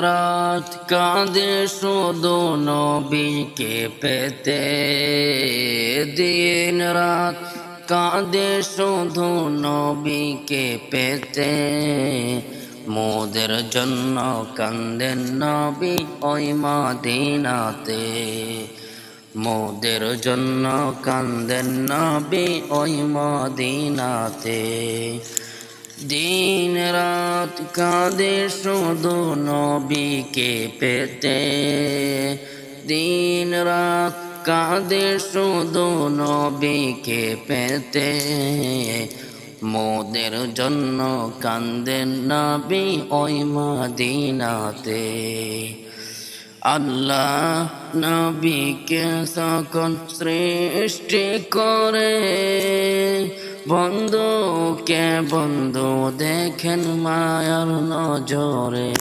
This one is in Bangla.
রাত কাঁদে শুধু নবীকে পেতে, দিন রাত কাঁদে শুধু নবীকে পেতে। মোদের জন্য কান্দেন নবী ওই মদিনাতে, মোদের জন্য কান্দেন নবী ওই মদিনাতে। দিন রাত কাঁদে শুধু নবীকে পেতে, দিন রাত কাঁদে শুধু নবীকে পেতে। মোদের জন্য কান্দেন নবী ওই মদিনাতে। আল্লাহ নবীকে সকল সৃষ্টি করে, বন্ধুকে বন্ধু দেখেন মায়ার নজরে।